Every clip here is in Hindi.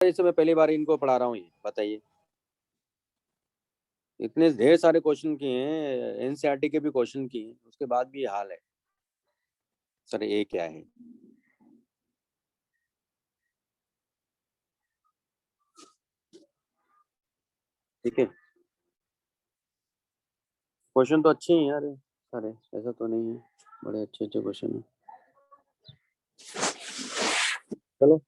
जैसे मैं पहली बार इनको पढ़ा रहा हूँ, ये बताइए। इतने ढेर सारे क्वेश्चन किए हैं, एनसीईआरटी के भी क्वेश्चन किए हैं, उसके बाद भी ये हाल है। सर ये क्या है? ठीक है, क्वेश्चन तो अच्छे हैं यार सारे, ऐसा तो नहीं है, बड़े अच्छे अच्छे क्वेश्चन हैं। चलो,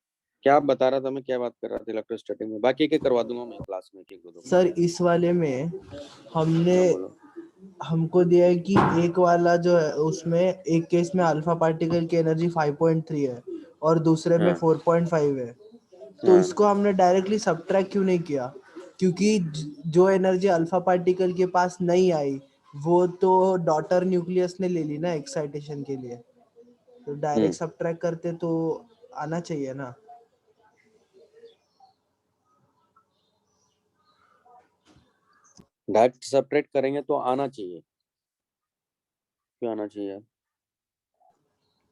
क्या आप बता रहा था, मैं क्या बात कर रहा था इलेक्ट्रोस्टैटिक में? बाकी एक करवा दूंगा मैं क्लास में, एक दो। सर इस वाले में हमने हाँ बोलो। हमको दिया है कि एक वाला जो है उसमें एक केस में अल्फा पार्टिकल की एनर्जी 5.3 है और दूसरे में हाँ 4.5 है। तो हाँ इसको हमने डायरेक्टली सब्ट्रैक्ट क्यों नहीं किया? क्योंकि जो एनर्जी अल्फा पार्टिकल के पास नहीं आई वो तो डॉटर न्यूक्लियस ने ले ली ना एक्साइटेशन के लिए, तो डायरेक्ट सब्ट्रैक्ट करते तो आना चाहिए ना। डायरेक्ट सेपरेट करेंगे तो आना चाहिए, क्यों आना चाहिए?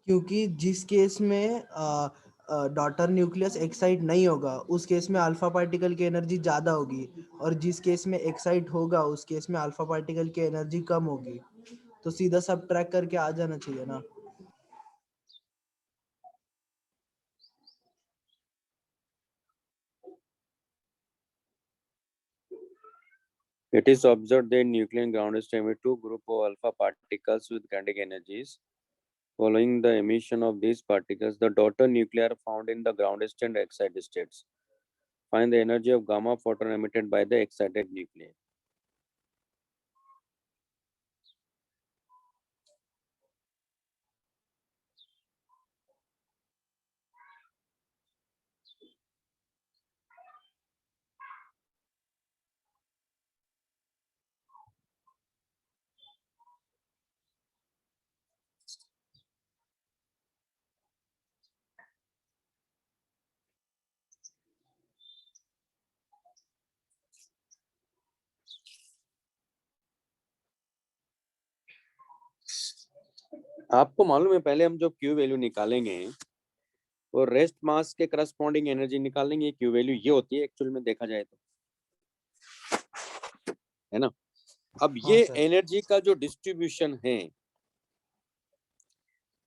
क्योंकि जिस केस में डॉटर न्यूक्लियस एक्साइट नहीं होगा उस केस में अल्फा पार्टिकल की एनर्जी ज़्यादा होगी, और जिस केस में एक्साइट होगा उस केस में अल्फा पार्टिकल की एनर्जी कम होगी। तो सीधा सब ट्रैक करके आ जाना चाहिए ना। It is observed that nuclear and ground state emit two group of alpha particles with kinetic energies. Following the emission of these particles, the daughter nuclei are found in the ground state and excited states. Find the energy of gamma photon emitted by the excited nuclei. आपको मालूम है, पहले हम जो क्यू वैल्यू निकालेंगे और रेस्ट मास के करस्पॉन्डिंग एनर्जी निकालेंगे, क्यू वैल्यू ये होती है एक्चुअल में देखा जाए तो, है ना? अब हाँ ये सर। एनर्जी का जो डिस्ट्रीब्यूशन है,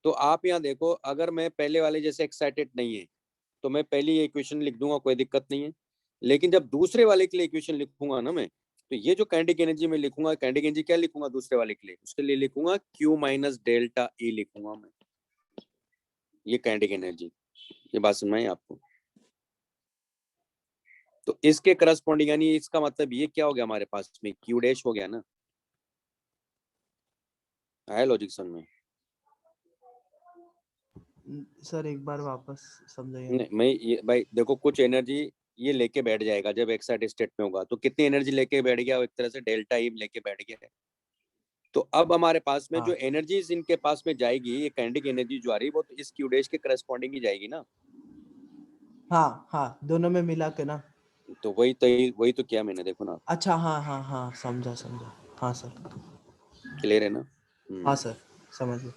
तो आप यहाँ देखो, अगर मैं पहले वाले जैसे एक्साइटेड नहीं है तो मैं पहली इक्वेशन लिख दूंगा, कोई दिक्कत नहीं है। लेकिन जब दूसरे वाले के लिए इक्वेशन लिखूंगा ना मैं, तो ये जो काइनेटिक एनर्जी में लिखूंगा, काइनेटिक एनर्जी क्या लिखूंगा दूसरे वाले के लिए? उसके लिए लिखूंगा Q माइनस डेल्टा E लिखूंगा मैं, ये काइनेटिक एनर्जी। ये बात समझ में आई आपको? तो इसके करस्पॉन्डिंग, यानी इसका मतलब ये क्या हो गया हमारे पास में, Q डैश हो गया ना। आया लॉजिक समझ में? सर एक बार वापस समझाइए नहीं, ना। मैं ये भाई देखो, कुछ एनर्जी ये लेके बैठ जाएगा जब एक्साइटेड स्टेट में होगा, तो कितनी एनर्जी लेके बैठ गया? एक तरह से डेल्टा ई लेके बैठ गया है। तो अब हमारे पास में जो हाँ एनर्जीज इनके पास में जाएगी, ये काइनेटिक एनर्जी जो आ रही है, वो तो इस क्यू डैश के करस्पॉन्डिंग ही जाएगी ना। हाँ हाँ, दोनों में मिला के ना। तो वही तो किया मैंने, देखो ना। अच्छा हाँ हाँ हाँ, समझा समझा। हाँ सर। क्लियर है ना? हाँ सर, समझ गया।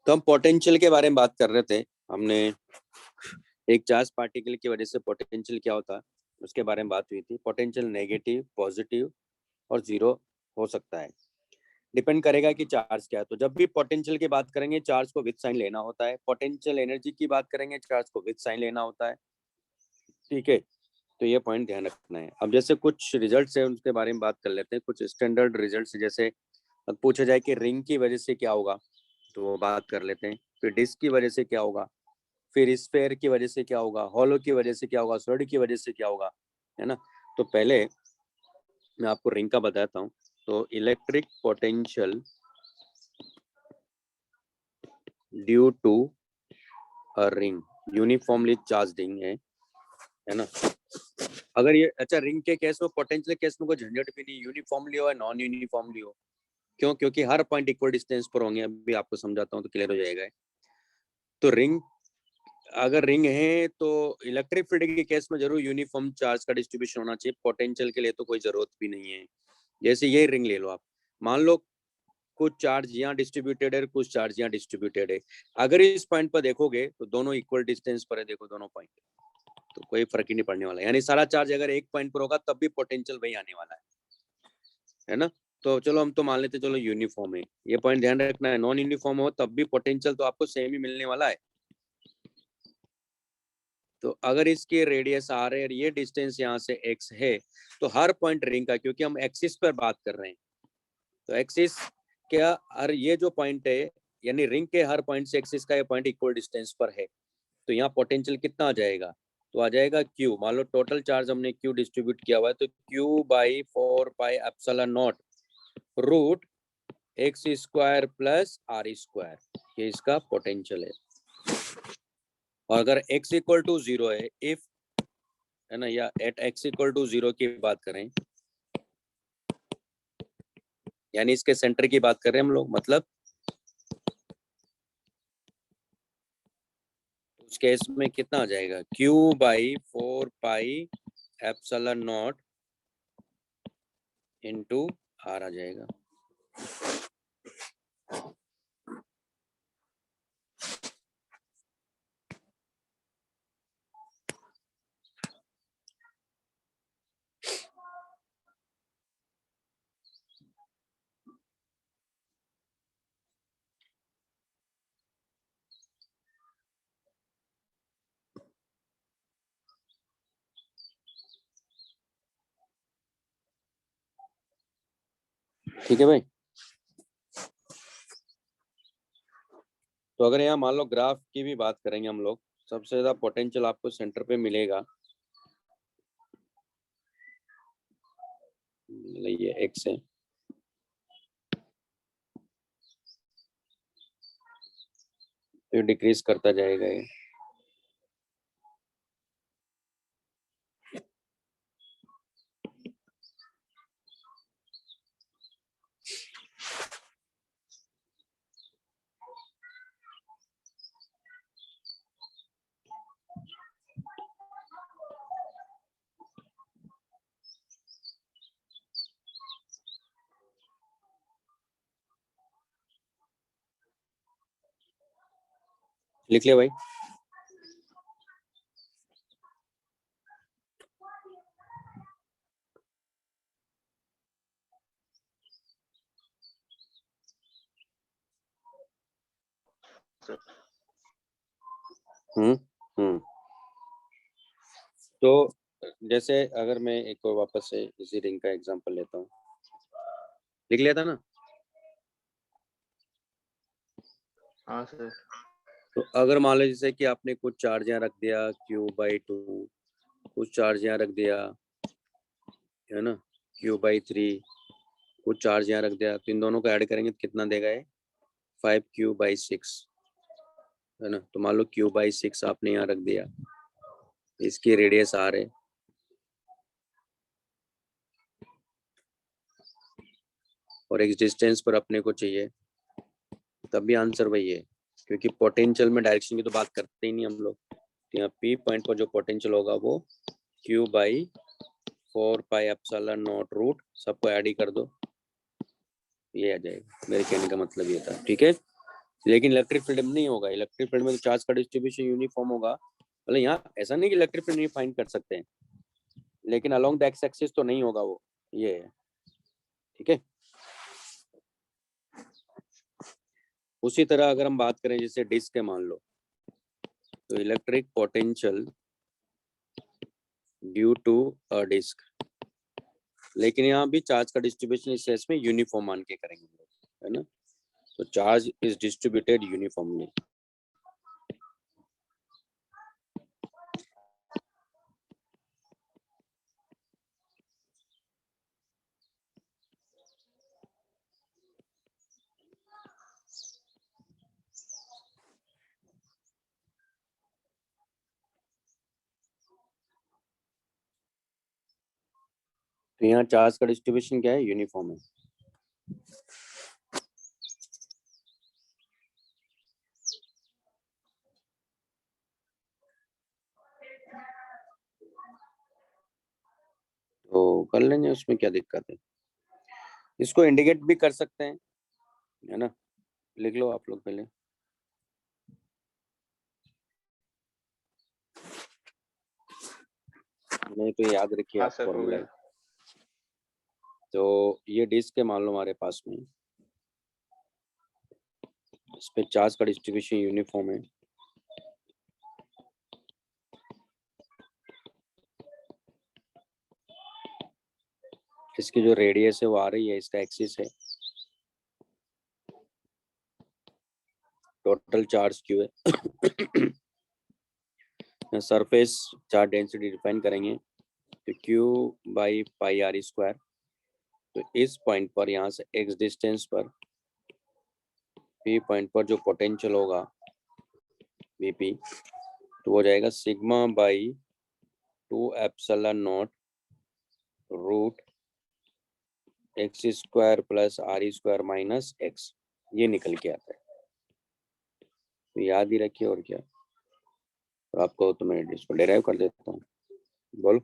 तो हम पोटेंशियल के बारे में बात कर रहे थे। हमने एक चार्ज पार्टिकल की वजह से पोटेंशियल क्या होता है उसके बारे में बात हुई थी। पोटेंशियल नेगेटिव, पॉजिटिव और जीरो हो सकता है, डिपेंड करेगा कि चार्ज क्या है। तो जब भी पोटेंशियल की बात करेंगे, चार्ज को विद साइन लेना होता है। पोटेंशियल एनर्जी की बात करेंगे, चार्ज को विद साइन लेना होता है। ठीक है, तो ये पॉइंट ध्यान रखना है। अब जैसे कुछ रिजल्ट्स है उनके बारे में बात कर लेते हैं, कुछ स्टैंडर्ड रिजल्ट्स। जैसे अब पूछा जाए कि रिंग की वजह से क्या होगा, तो वो बात कर लेते हैं। फिर डिस्क की वजह से क्या होगा, फिर स्फेयर की वजह से क्या होगा, हॉलो की वजह से क्या होगा, सॉलिड की वजह से क्या होगा, है ना? तो पहले मैं आपको रिंग का बताता हूँ। तो electric potential due to a ring uniformly charge ring है ना? अगर ये, अच्छा, रिंग के केस में, पोटेंशियल केस में कोई झंझट भी नहीं, यूनिफॉर्मली हो या नॉन यूनिफॉर्मली हो। क्यों? क्योंकि हर पॉइंट इक्वल डिस्टेंस पर होंगे। अभी आपको समझाता हूँ तो क्लियर हो जाएगा। तो रिंग अगर रिंग है तो इलेक्ट्रिक फील्ड के केस में जरूर यूनिफॉर्म चार्ज का डिस्ट्रीब्यूशन होना चाहिए, पोटेंशियल के लिए तो कोई जरूरत भी नहीं है। जैसे ये रिंग ले लो आप, मान लो कुछ चार्ज यहाँ डिस्ट्रीब्यूटेड है, कुछ चार्ज यहाँ डिस्ट्रीब्यूटेड है। अगर इस पॉइंट पर देखोगे तो दोनों इक्वल डिस्टेंस पर है, देखो दोनों पॉइंट, तो कोई फर्क ही नहीं पड़ने वाला। यानी सारा चार्ज अगर एक पॉइंट पर होगा तब भी पोटेंशियल वही आने वाला है ना। तो चलो हम तो मान लेते चलो यूनिफॉर्म है, ये पॉइंट ध्यान रखना है, नॉन यूनिफॉर्म हो तब भी पोटेंशियल तो आपको सेम ही मिलने वाला है। तो अगर इसकी रेडियस आर है और ये डिस्टेंस यहाँ से एक्स है, तो हर पॉइंट रिंग का, क्योंकि हम एक्सिस पर बात कर रहे हैं, तो एक्सिस क्या, और ये जो पॉइंट है यानी रिंग के हर पॉइंट से एक्सिस का ये पॉइंट इक्वल डिस्टेंस पर है, तो यहाँ पोटेंशियल कितना आ जाएगा, तो आ जाएगा क्यू। मान लो टोटल चार्ज हमने क्यू डिस्ट्रीब्यूट किया हुआ है, तो Q by 4πε0 root x square plus R square, ये इसका पोटेंशियल है। और अगर x इक्वल टू 0 है, इफ, है ना, या एट x इक्वल टू 0 की बात करें, यानी इसके सेंटर की बात कर रहे हैं हम लोग, मतलब उस केस में कितना आ जाएगा, q बाई 4πε0 इंटू आर आ जाएगा। ठीक है भाई। तो अगर यहाँ मान लो ग्राफ की भी बात करेंगे हम लोग, सबसे ज्यादा पोटेंशियल आपको सेंटर पे मिलेगा, ये एक्स है, तो डिक्रीज करता जाएगा ये। लिख लिया भाई। हम्म। तो जैसे अगर मैं एक और वापस से इसी रिंग का एग्जांपल लेता हूँ, लिख लिया था ना। हाँ सर। तो अगर मान लो जैसे कि आपने कुछ चार्ज यहाँ रख दिया q/2, कुछ चार्ज यहाँ रख दिया, है ना, q/3, कुछ चार्ज यहाँ रख दिया, तो इन दोनों को ऐड करेंगे तो कितना देगा ये, 5q/6, है ना। तो मान लो q/6 आपने यहाँ रख दिया, इसकी रेडियस r है, और एक डिस्टेंस पर अपने को चाहिए, तब भी आंसर वही है, क्योंकि पोटेंशियल में डायरेक्शन की तो बात करते ही नहीं हम लोग। तो यहाँ P पॉइंट पर जो पोटेंशियल होगा वो q/4πε0 रूट, सबको ऐड ही कर दो, ये आ जाएगा। मेरे कहने का मतलब ये था, ठीक है। लेकिन इलेक्ट्रिक फील्ड में नहीं होगा, इलेक्ट्रिक फील्ड में तो चार्ज का डिस्ट्रीब्यूशन यूनिफॉर्म होगा। मतलब यहाँ ऐसा नहीं कि इलेक्ट्रिक फील्ड नहीं फाइंड कर सकते हैं, लेकिन अलोंग द एक्स एक्सिस तो नहीं होगा वो, ये है, ठीक है। उसी तरह अगर हम बात करें जैसे डिस्क है मान लो, तो electric potential due to a disc, लेकिन यहाँ भी चार्ज का डिस्ट्रीब्यूशन इस केस में यूनिफॉर्म मान के करेंगे हम लोग, है ना। तो चार्ज इज डिस्ट्रीब्यूटेड यूनिफॉर्मली। तो यहाँ चार्ज का डिस्ट्रीब्यूशन क्या है, यूनिफॉर्म है। कर लेंगे, उसमें क्या दिक्कत है। इसको इंडिकेट भी कर सकते हैं, है ना। लिख लो आप लोग पहले। नहीं तो याद रखिए हाँ आप सर, हो फॉर्मूला। गया। तो ये डिस्क है मान लो हमारे पास में, इस पे चार्ज का डिस्ट्रीब्यूशन यूनिफॉर्म है। इसकी जो रेडियस है वो आ रही है, इसका एक्सिस है। टोटल चार्ज क्यू है। सरफेस चार्ज डेंसिटी डिफाइन करेंगे तो Q by pi R square. तो इस पॉइंट पर यहाँ से एक्स डिस्टेंस पर पी पॉइंट पर जो पोटेंशियल होगा वीपी, तो हो जाएगा sigma by 2 epsilon naught root x square plus R square minus x, ये निकल के आता है। तो याद ही रखिए, और क्या। तो आपको तो मैं इसको डेराइव कर देता हूँ, बोलो।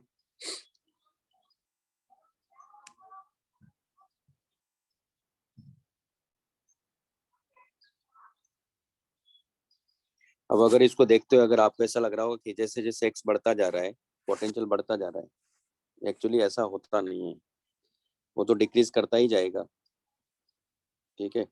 अब अगर इसको देखते हो, अगर आपको ऐसा लग रहा हो कि जैसे जैसे एक्स बढ़ता जा रहा है पोटेंशियल बढ़ता जा रहा है, एक्चुअली ऐसा होता नहीं है, वो तो डिक्रीज करता ही जाएगा। ठीक है।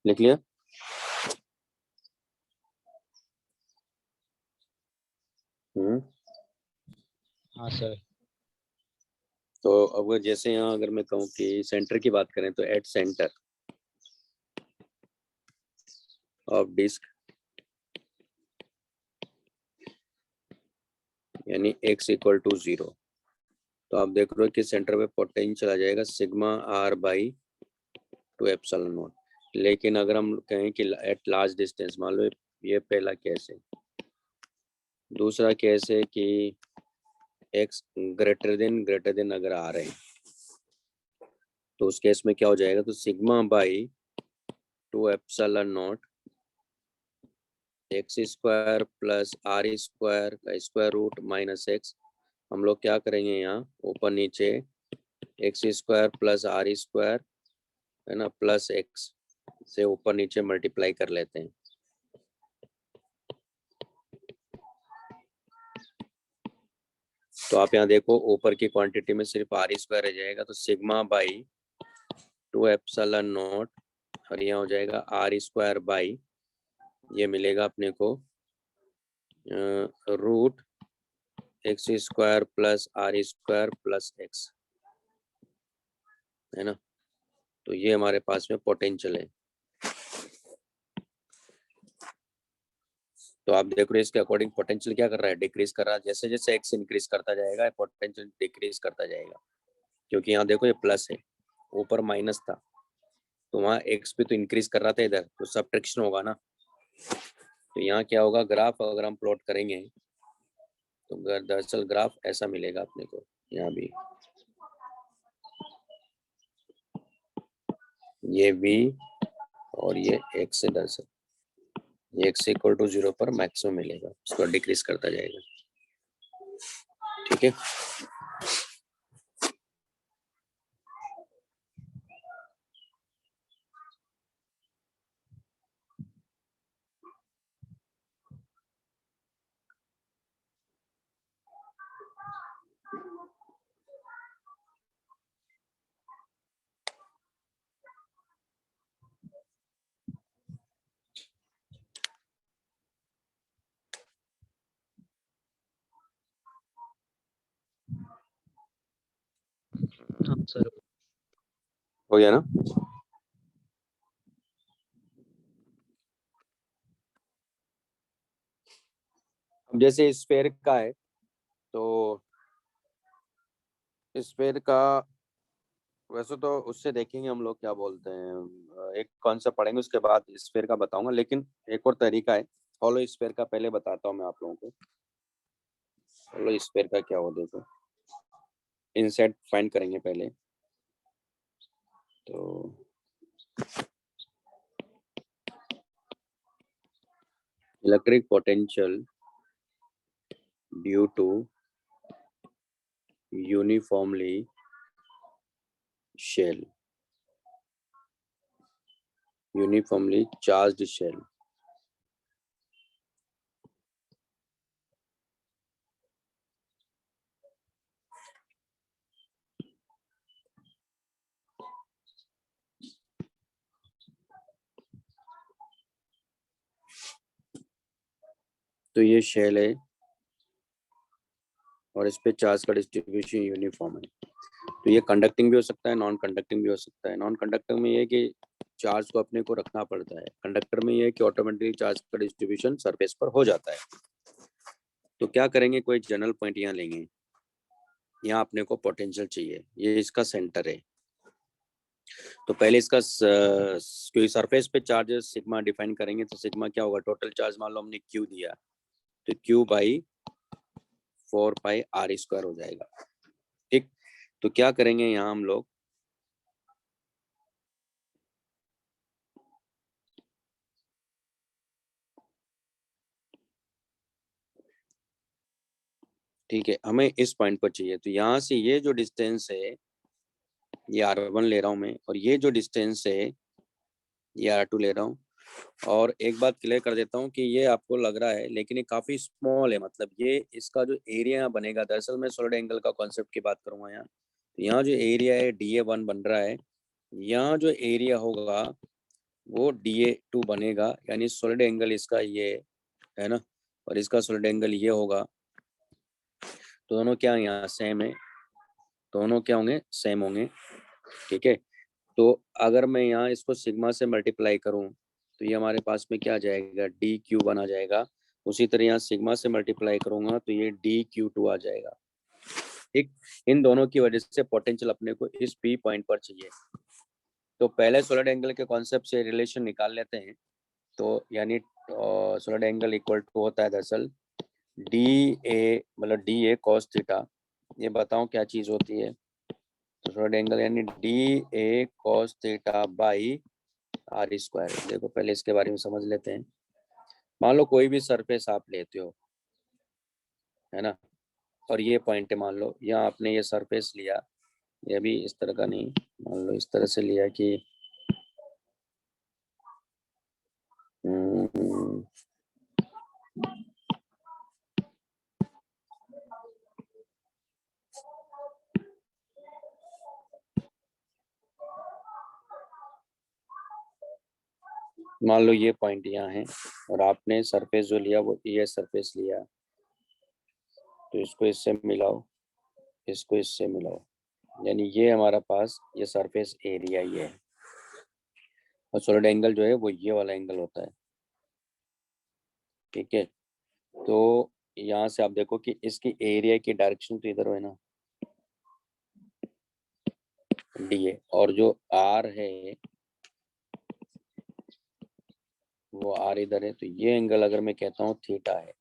लिख लिया। हाँ सर। तो अब जैसे यहाँ अगर मैं कहूँ कि सेंटर की बात करें, तो एट सेंटर ऑफ डिस्क यानी x इक्वल टू 0, तो आप देख रहे हो कि सेंटर पे पोटेंशियल आ जाएगा sigma R by 2 epsilon naught. लेकिन अगर हम कहें कि एट लार्ज डिस्टेंस, मान लो ये पहला केस है। दूसरा केस है कि x ग्रेटर देन अगर आ रहे हैं, तो उस केस में क्या हो जाएगा, तो sigma by 2 epsilon naught x square plus R square का स्क्वायर रूट माइनस एक्स। हम लोग क्या करेंगे यहाँ ऊपर नीचे x square plus R square, है ना, प्लस एक्स से ऊपर नीचे मल्टीप्लाई कर लेते हैं। तो आप यहाँ देखो ऊपर की क्वांटिटी में सिर्फ आर स्क्वायर रह जाएगा, तो सिग्मा बाई 2 एप्सिलॉन नॉट, और यहाँ हो जाएगा आर स्क्वायर बाई, ये मिलेगा अपने को root x square plus R square plus x, है ना। तो ये हमारे पास में पोटेंशियल है। तो आप देख रहे हो इसके अकॉर्डिंग पोटेंशियल क्या कर रहा है, डिक्रीज कर रहा है। जैसे जैसे एक्स इंक्रीज करता जाएगा पोटेंशियल डिक्रीज करता जाएगा, क्योंकि यहाँ देखो ये प्लस है, ऊपर माइनस था, तो वहाँ एक्स भी तो इंक्रीज कर रहा था इधर, तो सब्ट्रैक्शन होगा ना। तो यहाँ क्या होगा, ग्राफ अगर हम प्लॉट करेंगे तो दरअसल ग्राफ ऐसा मिलेगा अपने को। यहाँ भी ये v और ये x से दरअसल ये x इक्वल टू 0 पर मैक्सिमम मिलेगा, उसको डिक्रीज करता जाएगा। ठीक है। हाँ सर। हो गया ना? अब जैसे स्फेयर का है, तो स्फेयर का वैसे तो उससे देखेंगे हम लोग क्या बोलते हैं, एक कॉन्सेप्ट पढ़ेंगे उसके बाद स्फेयर का बताऊंगा, लेकिन एक और तरीका है हॉलो स्फेयर का, पहले बताता हूँ मैं आप लोगों को। हॉलो स्फेयर का क्या हो, देखो इनसाइड फाइंड करेंगे पहले। तो electric potential due to uniformly shell, uniformly charged shell. तो ये शेल है और इस पे चार्ज का डिस्ट्रीब्यूशन यूनिफॉर्म है। तो ये कंडक्टिंग भी हो सकता है, नॉन कंडक्टिंग भी हो सकता है। नॉन कंडक्टर में ये है कि चार्ज को अपने को रखना पड़ता है, कंडक्टर में ये है कि ऑटोमेटिकली चार्ज का डिस्ट्रीब्यूशन सरफेस पर हो जाता है। तो क्या करेंगे, कोई जनरल पॉइंट यहाँ लेंगे, यहाँ अपने को पोटेंशियल चाहिए, ये इसका सेंटर है। तो पहले इसका क्योंकि सरफेस पे चार्ज सिग्मा डिफाइन करेंगे, तो सिग्मा क्या होगा, टोटल चार्ज मान लो हमने क्यू दिया, तो क्यू बाई 4πr² हो जाएगा। ठीक, तो क्या करेंगे यहाँ हम लोग, ठीक है, हमें इस पॉइंट पर चाहिए। तो यहाँ से ये जो डिस्टेंस है ये r1 ले रहा हूँ मैं, और ये जो डिस्टेंस है ये r2 ले रहा हूँ। और एक बात क्लियर कर देता हूँ कि ये आपको लग रहा है लेकिन ये काफी स्मॉल है, मतलब ये इसका जो एरिया यहाँ बनेगा, दरअसल मैं सॉलिड एंगल का कॉन्सेप्ट की बात करूंगा यहाँ। तो यहाँ जो एरिया है DA1 बन रहा है, यहाँ जो एरिया होगा वो DA2 बनेगा, यानी सॉलिड एंगल इसका ये है ना, और इसका सॉलिड एंगल ये होगा। तो दोनों क्या यहाँ सेम है, दोनों क्या होंगे, सेम होंगे। ठीक है, तो अगर मैं यहाँ इसको सिग्मा से मल्टीप्लाई करूँ तो ये हमारे पास में क्या आ जाएगा, DQ1 आ जाएगा। उसी तरह यहाँ सिग्मा से मल्टीप्लाई करूंगा तो ये DQ2 आ जाएगा। ठीक, इन दोनों की वजह से पोटेंशियल अपने को इस P पॉइंट पर चाहिए। तो पहले सॉलिड एंगल के कॉन्सेप्ट से रिलेशन निकाल लेते हैं। तो यानी सॉलिड एंगल इक्वल टू होता है दरअसल DA, मतलब DA cos थीटा। ये बताऊं क्या चीज होती है, तो सॉलिड एंगल यानी DA cos theta by r²। देखो पहले इसके बारे में समझ लेते हैं। मान लो कोई भी सरफेस आप लेते हो, है ना, और ये पॉइंट है, मान लो यहाँ आपने ये सरफेस लिया, ये भी इस तरह का नहीं, मान लो इस तरह से लिया कि मान लो ये पॉइंट यहाँ है और आपने सरफेस जो लिया वो ये सरफेस लिया, तो इसको इससे मिलाओ, इसको इससे मिलाओ, यानी ये हमारा पास ये सरफेस एरिया ये है, और सॉलिड एंगल जो है वो ये वाला एंगल होता है। ठीक है, तो यहाँ से आप देखो कि इसकी एरिया की डायरेक्शन तो इधर है ना, DA, और जो R है वो R इधर है, तो ये एंगल अगर मैं कहता हूँ थीटा है।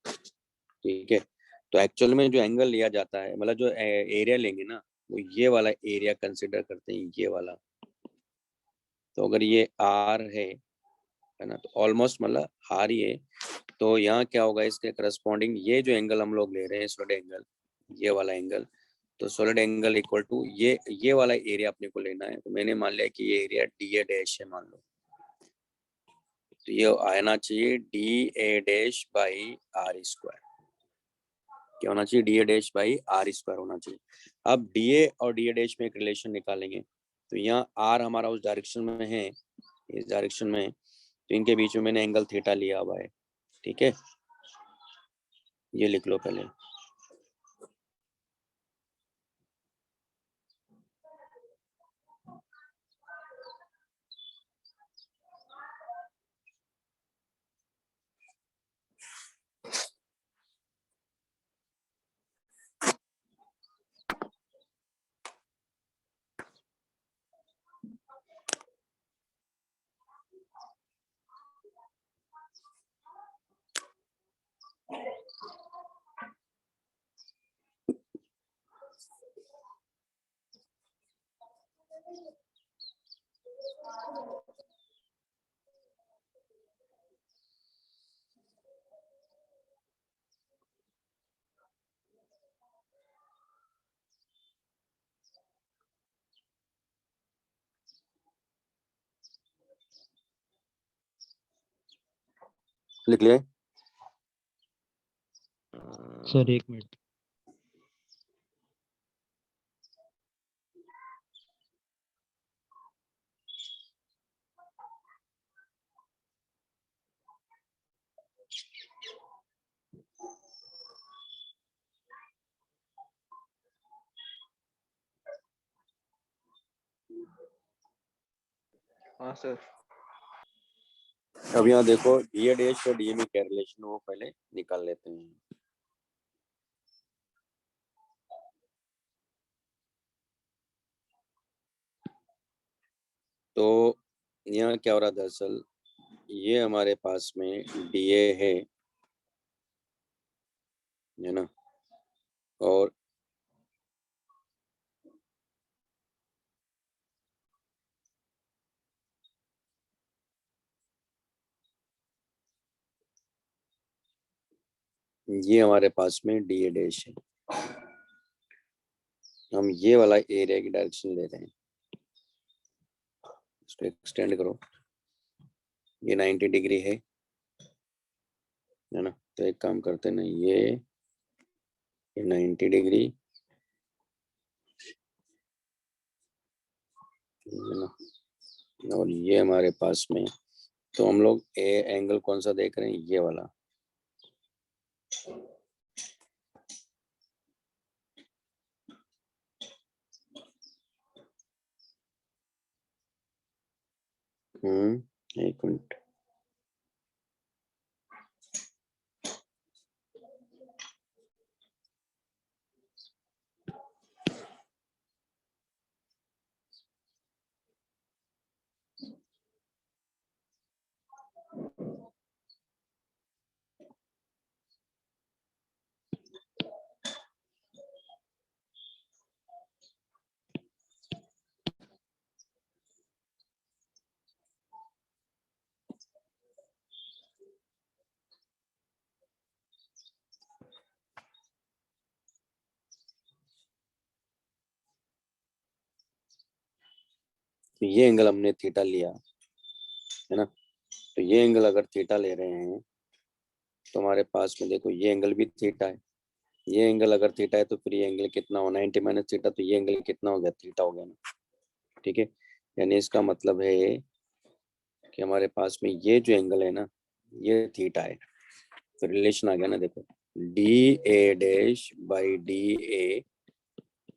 ठीक है, तो एक्चुअल में जो एंगल लिया जाता है, मतलब जो एरिया लेंगे ना, वो ये वाला एरिया कंसिडर करते हैं, ये वाला। तो अगर ये R है ना, तो ऑलमोस्ट मतलब R ही है। तो यहाँ क्या होगा, इसके करस्पॉन्डिंग ये जो एंगल हम लोग ले रहे हैं सॉलिड एंगल, ये वाला एंगल, तो सॉलिड एंगल इक्वल टू ये वाला एरिया अपने को लेना है। तो मैंने मान लिया कि ये एरिया DA डैश है मान लो, तो ये आना चाहिए DA डैश बाई r²। क्या होना चाहिए, DA डैश बाई r² होना चाहिए। अब DA और DA डैश में एक रिलेशन निकालेंगे। तो यहाँ R हमारा उस डायरेक्शन में है, इस डायरेक्शन में, तो इनके बीच में मैंने एंगल थीटा लिया हुआ है। ठीक है, ये लिख लो पहले। लिख लिए? Sir 1 minute. हाँ सर। अब यहाँ देखो डीए डैश और डीए में क्या रिलेशन हो पहले निकाल लेते हैं। तो यहाँ क्या हो रहा दरअसल, ये हमारे पास में डीए है ना, और ये हमारे पास में डीए डैश है। हम ये वाला एरिया की डायरेक्शन ले रहे हैं, इसको एक्सटेंड करो, ये 90 डिग्री है ना। तो एक काम करते हैं ना, ये 90 डिग्री है ना, और ये हमारे पास में, तो हम लोग एंगल कौन सा देख रहे हैं, ये वाला। एक मिनट, तो ये एंगल हमने थीटा लिया है ना। तो ये एंगल अगर थीटा ले रहे हैं तो हमारे पास में देखो ये एंगल भी थीटा है। ये एंगल अगर थीटा है तो फिर ये एंगल कितना हो, 90 माइनस थीटा, तो ये एंगल कितना हो गया, थीटा हो गया ना। ठीक है, यानी इसका मतलब है कि हमारे पास में ये जो एंगल है ना, ये थीटा है। तो रिलेशन आ गया ना, देखो d A dash by d A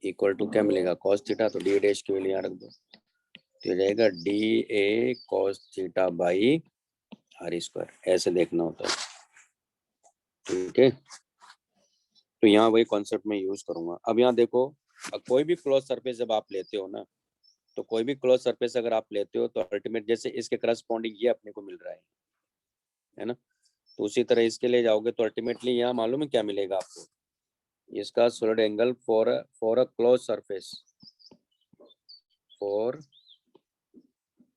equal to क्या मिलेगा, कॉस थीटा। तो डी डैश के लिए यहाँ रख दो, तो रहेगा d A cos theta by R square, ऐसे देखना होता है। ठीक है, तो यहाँ वही कॉन्सेप्ट में यूज करूंगा। अब यहाँ देखो, कोई भी क्लोज सरफेस जब आप लेते हो ना, तो कोई भी क्लोज सरफेस अगर आप लेते हो तो अल्टीमेट, जैसे इसके करस्पॉन्डिंग ये अपने को मिल रहा है ना, तो उसी तरह इसके ले जाओगे तो अल्टीमेटली यहाँ मालूम है क्या मिलेगा आपको, इसका solid angle for a close surface, for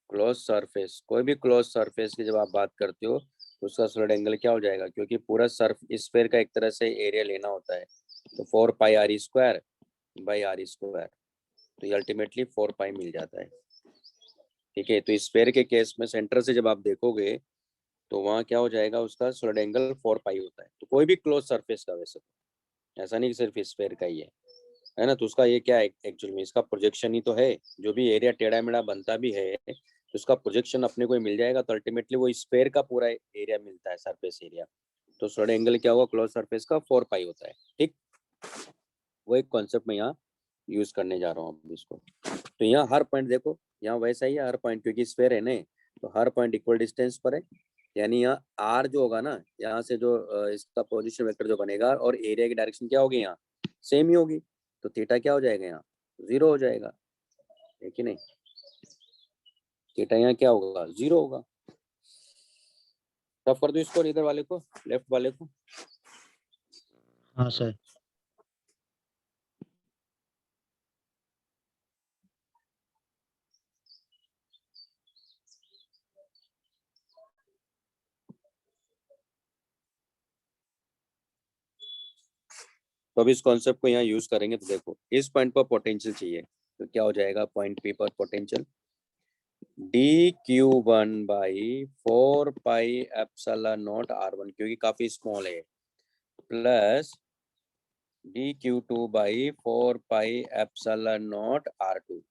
close surface, कोई भी क्लोज सरफेस की जब आप बात करते हो तो उसका सॉलिड एंगल क्या हो जाएगा, क्योंकि पूरा सर्फ स्फीयर का एक तरह से एरिया लेना होता है, तो 4 pi R square by R square, तो ये अल्टीमेटली 4 पाई मिल जाता है। ठीक है, तो स्फीयर के केस में सेंटर से जब आप देखोगे तो वहाँ क्या हो जाएगा, उसका सॉलिड एंगल 4 पाई होता है। तो कोई भी क्लोज सरफेस का, वैसे ऐसा नहीं कि सिर्फ स्फीयर का ही है ना, तो उसका ये क्या है एक्चुअल में, इसका प्रोजेक्शन ही तो है। जो भी एरिया टेढ़ा मेढ़ा बनता भी है तो उसका प्रोजेक्शन अपने को ही मिल जाएगा, तो अल्टीमेटली वो स्फीयर का पूरा एरिया मिलता है, सरफेस एरिया। तो सॉलिड एंगल क्या होगा क्लोज सरफेस का, 4 पाई होता है। ठीक, वो एक कॉन्सेप्ट में यहाँ यूज करने जा रहा हूँ अब इसको। तो यहाँ हर पॉइंट देखो, यहाँ वैसा ही है हर पॉइंट, क्योंकि स्फीयर है ना, तो हर पॉइंट इक्वल डिस्टेंस पर है। यानी यहाँ आर जो होगा ना, यहाँ से जो इसका पोजीशन वेक्टर जो बनेगा, और एरिया की डायरेक्शन क्या होगी यहाँ, सेम ही होगी। तो थीटा क्या हो जाएगा, यहाँ 0 हो जाएगा, है कि नहीं। थीटा यहाँ क्या होगा, 0 होगा। तब कर दो इसको, इधर वाले को, लेफ्ट वाले को, हाँ सर। तो अब इस कॉन्सेप्ट को यहाँ यूज करेंगे। तो देखो इस पॉइंट पर पोटेंशियल चाहिए, तो क्या हो जाएगा पॉइंट पी पर पोटेंशियल dq1 बाई 4πε0r1, क्योंकि काफी स्मॉल है, plus dq2 by 4πε0r2।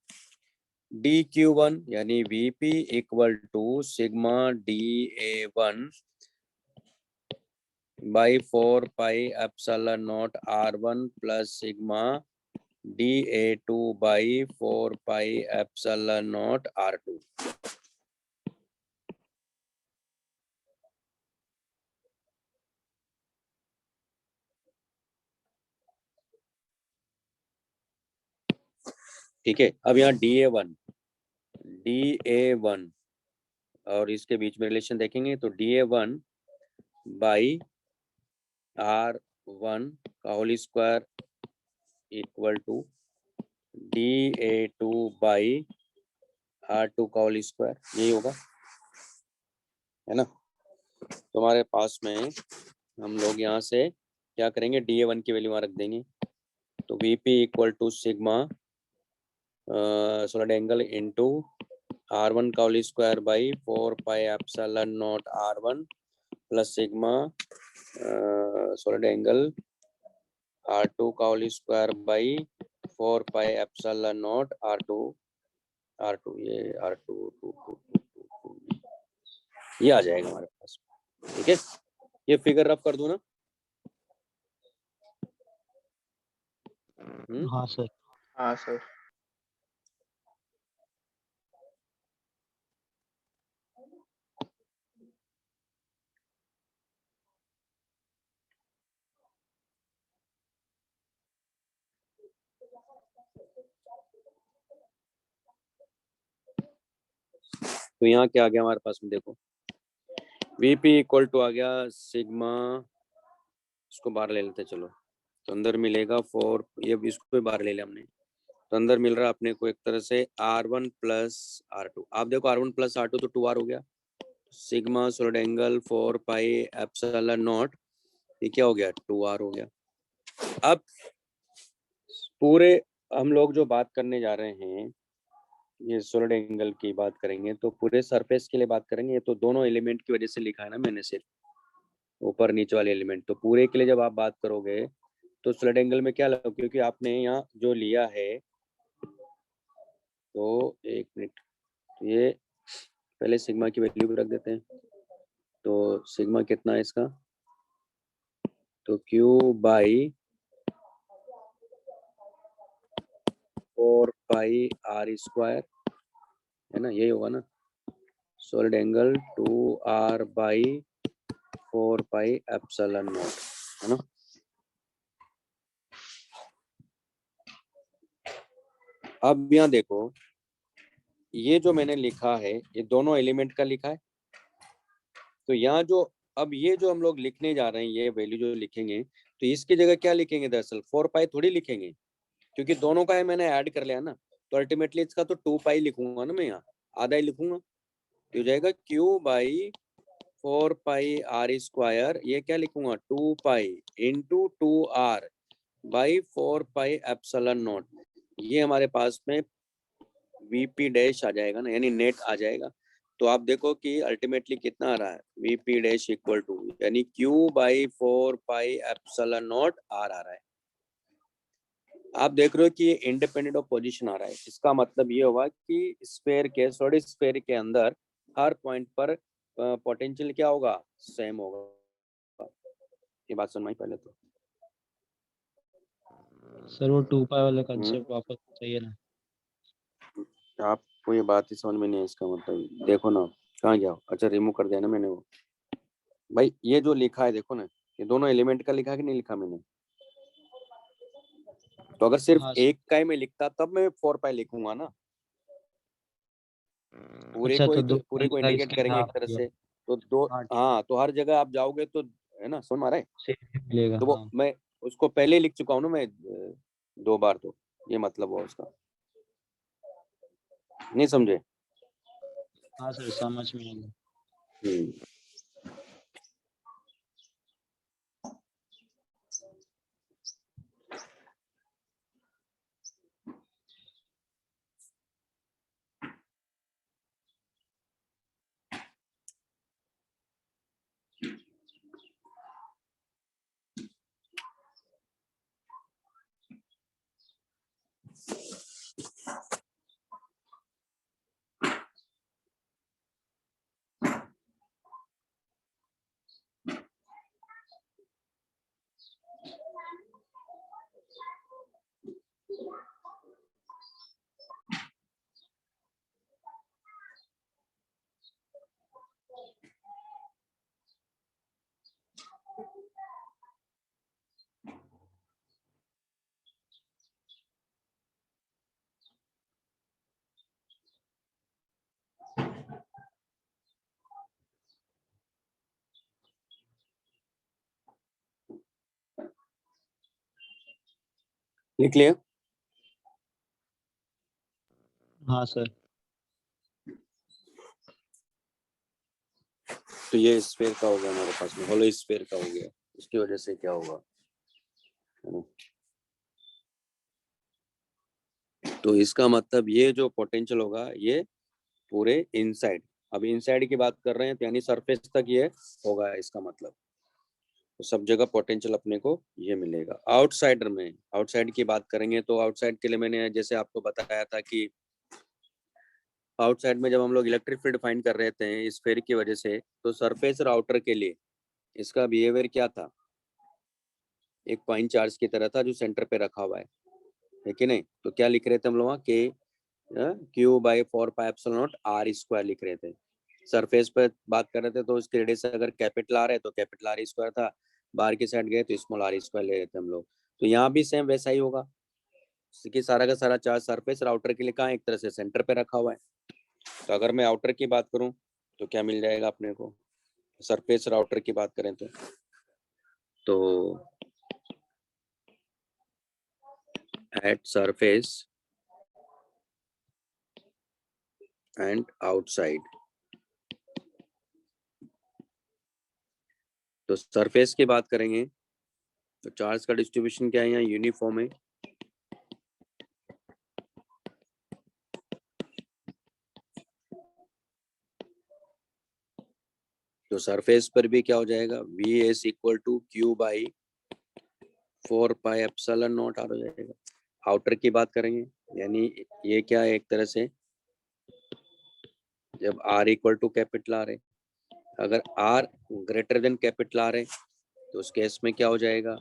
dq1 यानी vp equal to sigma da1 by 4πε0r1 plus sigma da2 by 4πε0r2। ठीक है, अब यहाँ da1 और इसके बीच में रिलेशन देखेंगे तो da1 बाई r1 का whole square equal to da2 by r2 का होल स्क्वायर, यही होगा, है ना। तो हमारे पास में हम लोग यहाँ से क्या करेंगे, da1 की वैल्यू वहाँ रख देंगे। तो vp equal to sigma solid angle into r1 का whole square by 4πε0r1 plus sigma solid angle r2 का होल स्क्वायर बाई 4πε0r2 ये r2 ये आ जाएगा हमारे पास। ठीक है, ये फिगर रफ कर दूं ना। हाँ सर। हाँ सर। तो यहाँ क्या आ गया हमारे पास में, देखो vp इक्वल टू आ गया सिग्मा, इसको बाहर ले लेते चलो, तो अंदर मिलेगा 4, ये इसको बाहर ले लिया हमने, तो अंदर मिल रहा है अपने को एक तरह से r1 प्लस r2। आप देखो r1 प्लस r2 तो 2r हो गया, सिग्मा सॉलिड एंगल 4πε0, ये क्या हो गया 2r हो गया। अब पूरे हम लोग जो बात करने जा रहे हैं, ये सॉलिड एंगल की बात करेंगे, तो पूरे सरफेस के लिए बात करेंगे। ये तो दोनों एलिमेंट की वजह से लिखा है ना मैंने, सिर्फ ऊपर नीचे वाले एलिमेंट। तो पूरे के लिए जब आप बात करोगे तो सॉलिड एंगल में क्या लगा, क्योंकि आपने यहाँ जो लिया है, तो एक मिनट, ये पहले सिग्मा की वैल्यू भी रख देते हैं। तो सिग्मा कितना है इसका, तो Q बाई 4πr स्क्वायर, है ना, यही होगा ना, सॉलिड एंगल 2r बाई 4πε0, है ना। अब यहाँ देखो, ये जो मैंने लिखा है ये दोनों एलिमेंट का लिखा है। तो यहाँ जो अब ये जो हम लोग लिखने जा रहे हैं, ये वैल्यू जो लिखेंगे, तो इसकी जगह क्या लिखेंगे, दरअसल 4π थोड़ी लिखेंगे, क्योंकि दोनों का मैंने ऐड कर लिया ना। तो अल्टीमेटली इसका तो 2π लिखूंगा ना मैं, यहाँ आधा ही लिखूंगा, तो हो जाएगा Q बाई 4πr स्क्वायर, ये क्या लिखूंगा 2π इंटू 2r बाई 4πε0। ये हमारे पास में vp डैश आ जाएगा ना, यानी नेट आ जाएगा। तो आप देखो कि अल्टीमेटली कितना आ रहा है, vp डैश इक्वल टू यानी Q बाई 4πε0 r आ रहा है। आप देख रहे हो कि ये इंडिपेंडेंट ऑफ पोजीशन आ रहा है। इसका मतलब ये हुआ कि स्फीयर के, सॉलिड स्फीयर के अंदर हर पॉइंट पर पोटेंशियल क्या होगा, सेम होगा। ये बात सुन भाई पहले तो। सर वो 2π वाला कंसेप्ट वापस चाहिए ना। आपको ये बात ही समझ में नहीं है, इसका मतलब देखो ना कहाँ गया। अच्छा रिमूव कर दिया ना मैंने वो। भाई ये जो लिखा है देखो ना, ये दोनों एलिमेंट का लिखा है कि नहीं लिखा मैंने। तो अगर सिर्फ हाँ एक का ही मैं लिखता तब मैं 4π लिखूंगा ना, पूरे अच्छा, को तो दो पूरे को लिखा है, इंडिकेट इसके करेंगे एक हाफ तरह किया। से। तो दो, हाँ ठीक हाँ तो हर जगह आप जाओगे तो, है ना, सुन मारा है। से मिलेगा। तो वो हाँ मैं उसको पहले लिख चुका हूँ ना मैं 2 बार, तो ये मतलब हुआ उसका। नहीं समझे? हाँ सर, समझ में आ गया। हम्म। लिख लिया? हाँ सर। तो ये स्फीयर का हो गया हमारे पास में, होलो स्फीयर का हो गया। इसकी वजह से क्या होगा, है ना? तो इसका मतलब ये जो पोटेंशियल होगा ये पूरे इनसाइड, अब इनसाइड की बात कर रहे हैं तो यानी सरफेस तक ये होगा, इसका मतलब तो सब जगह पोटेंशियल अपने को ये मिलेगा। आउटसाइडर में, आउटसाइड की बात करेंगे तो आउटसाइड के लिए मैंने जैसे आपको बताया था कि आउटसाइड में जब हम लोग इलेक्ट्रिक फील्ड फाइंड कर रहे थे स्फीयर की वजह से, तो सरफेस और आउटर के लिए इसका बिहेवियर क्या था, एक पॉइंट चार्ज की तरह था जो सेंटर पे रखा हुआ है कि नहीं? तो क्या लिख रहे थे हम लोग, के Q/4πε0 R स्क्वायर लिख रहे थे। सरफेस पर बात कर रहे थे तो उसके रेडियस अगर कैपिटल आर है तो कैपिटल आर स्क्वायर था, बाहर की साइड गए तो स्मॉल आर स्क्वायर ले रहे थे हम लोग। तो यहाँ भी सेम वैसा ही होगा कि सारा का सारा चार्ज सरफेस और आउटर के लिए कहाँ एक तरह से सेंटर पे रखा हुआ है। तो अगर मैं आउटर की बात करूँ तो क्या मिल जाएगा अपने को, सरफेस और आउटर की बात करें तो at surface and outside, तो सरफेस की बात करेंगे तो चार्ज का डिस्ट्रीब्यूशन क्या है, यहाँ यूनिफॉर्म है। तो सरफेस पर भी क्या हो जाएगा, Vs equal to Q/4πε0 are हो जाएगा। आउटर की बात करेंगे यानी ये क्या है, एक तरह से जब R equal to capital R है, अगर R greater than capital R है तो उस केस में क्या हो जाएगा,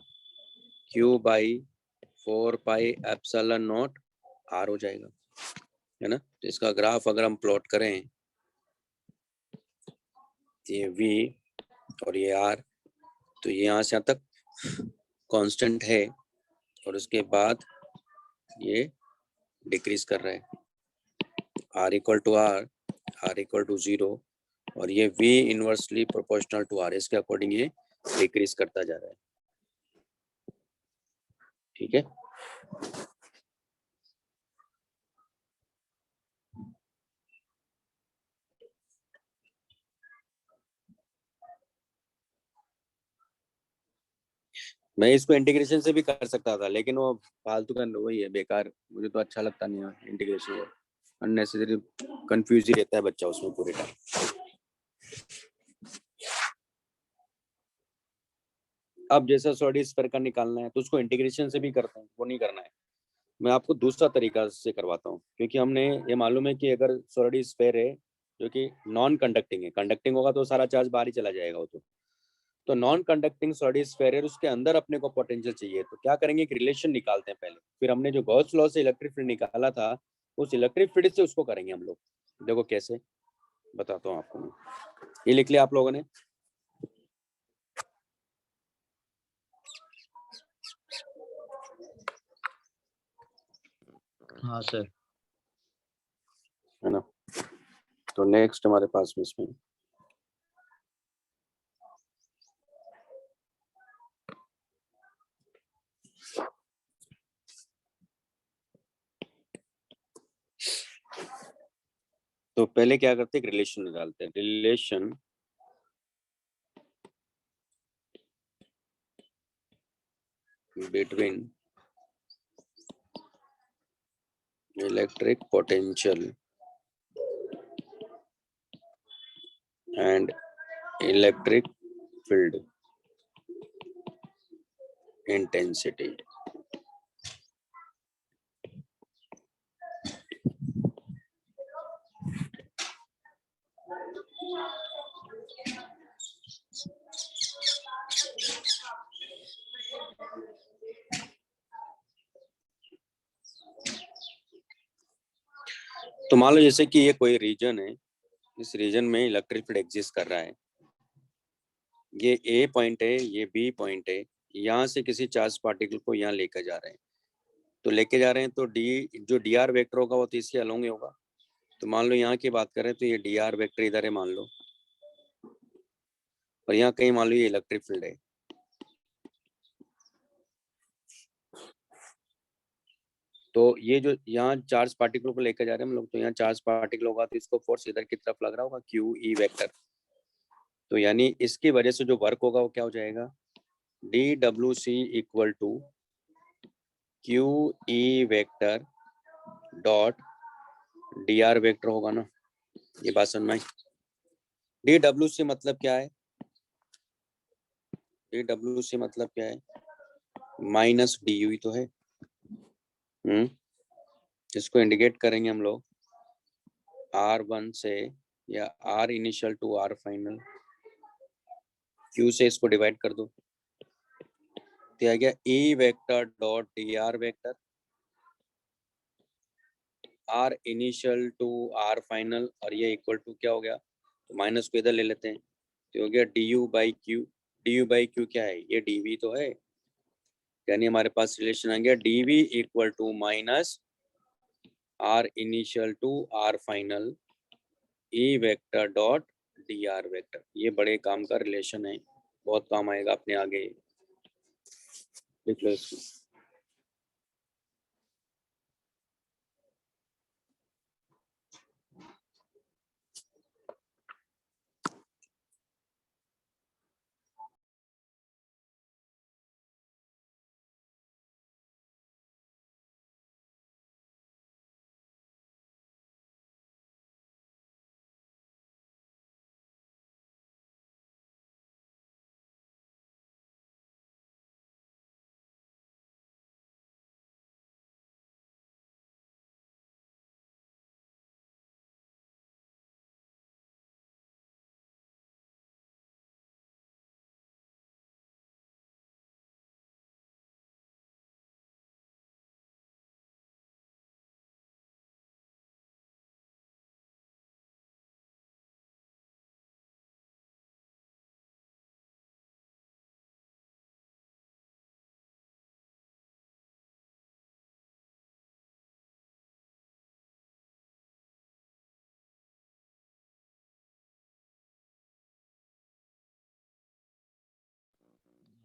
Q/4πε0 R हो जाएगा, है ना? तो इसका ग्राफ अगर हम प्लॉट करें, ये V और ये R, तो ये यहाँ से यहाँ तक कांस्टेंट है और उसके बाद ये डिक्रीज कर रहा है, R equal to R, R equal to 0, और ये V inversely proportional to R, इसके अकॉर्डिंग ये डिक्रीज करता जा रहा है। ठीक है, मैं इसको इंटीग्रेशन से भी कर सकता था लेकिन वो फालतू का वही है, बेकार, मुझे तो अच्छा लगता नहीं है इंटीग्रेशन, अननेसेसरी कंफ्यूज ही रहता है बच्चा उसमें पूरे टाइम। अब जैसा सॉलिड स्फीयर का निकालना है तो उसको इंटीग्रेशन से भी करते हैं, वो नहीं करना है, मैं आपको दूसरा तरीका से करवाता हूँ, क्योंकि हमने ये मालूम है कि अगर सॉलिड स्फीयर है जो कि नॉन कंडक्टिंग है, कंडक्टिंग होगा तो सारा चार्ज बाहर ही चला जाएगा वो तो नॉन कंडक्टिंग सॉलिड स्फीयर है, उसके अंदर अपने को पोटेंशियल चाहिए, तो क्या करेंगे, एक रिलेशन निकालते हैं पहले, फिर हमने जो गॉस लॉ से इलेक्ट्रिक फील्ड निकाला था उस इलेक्ट्रिक फील्ड से उसको करेंगे हम लोग। देखो कैसे, बताता हूँ आपको मैं। ये लिख लिया आप लोगों ने? हाँ सर। है ना? तो नेक्स्ट हमारे पास में इसमें तो पहले क्या करते हैं, रिलेशन निकालते हैं। Relation between electric potential and electric field intensity. तो मान लो जैसे कि ये कोई रीजन है, इस रीजन में इलेक्ट्रिक फील्ड एग्जिस्ट कर रहा है, ये ए पॉइंट है, ये बी पॉइंट है, यहाँ से किसी चार्ज पार्टिकल को यहाँ लेकर जा रहे हैं, तो लेके जा रहे हैं तो डी जो डी आर वेक्टर होगा वो तो इसके अलोंग ही होगा। तो मान लो यहाँ की बात करें तो ये डी आर वेक्टर इधर है मान लो, और यहाँ कहीं मान लो ये इलेक्ट्रिक फील्ड है। तो ये जो यहाँ चार्ज पार्टिकल को लेकर जा रहे हैं हम लोग, तो यहाँ चार्ज पार्टिकल होगा तो इसको फोर्स इधर की तरफ लग रहा होगा, क्यू ई वेक्टर। तो यानी इसकी वजह से जो वर्क होगा वो क्या हो जाएगा, d W C equal to Q E vector dot d R vector होगा ना। ये बात समझ में आई। डी डब्ल्यू सी मतलब क्या है, डी डब्ल्यू सी मतलब क्या है, माइनस डी यू ही तो है। इसको इंडिकेट करेंगे हम लोग R1 से, या R initial to R final, Q से इसको डिवाइड कर दो, तो आ गया E vector dot d R vector, R initial to R final, और ये इक्वल टू क्या हो गया, तो माइनस को इधर ले लेते हैं, तो हो गया D you by Q. D you by Q क्या है, ये डी वी तो है, यानी हमारे पास रिलेशन आ गया d V equal to minus R initial to R final E vector dot d R vector. ये बड़े काम का रिलेशन है, बहुत काम आएगा अपने आगे, लिख लो इसको।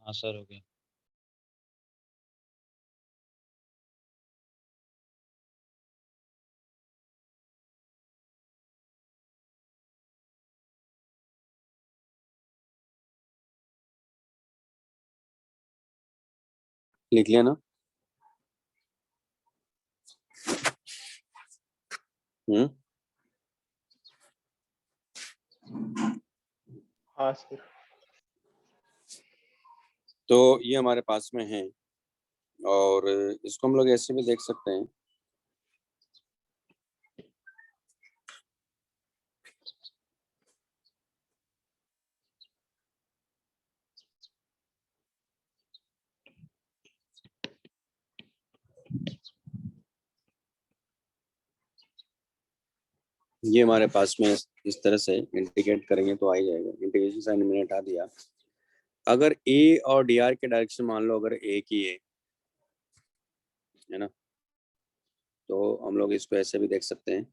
हाँ सर, हो गया। लिख लिया ना। हाँ सर। तो ये हमारे पास में है, और इसको हम लोग ऐसे भी देख सकते हैं, ये हमारे पास में इस तरह से इंटीग्रेट करेंगे तो आ ही जाएगा। इंटीग्रेशन साइन मैंने हटा दिया। अगर ए और डी आर के डायरेक्शन मान लो अगर एक ही है ना, तो हम लोग इसको ऐसे भी देख सकते हैं,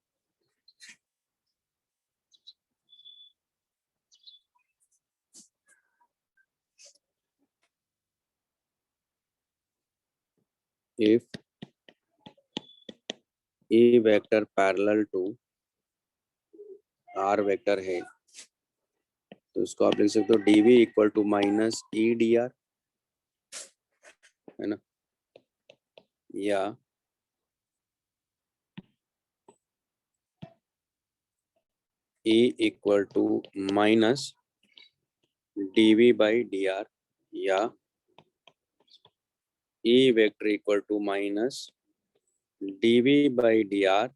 if E vector parallel to R vector है तो इसको आप लिख सकते हो dv equal to minus E d R, है ना, या E equal to minus dv by d R, या E vector equal to minus dv by d R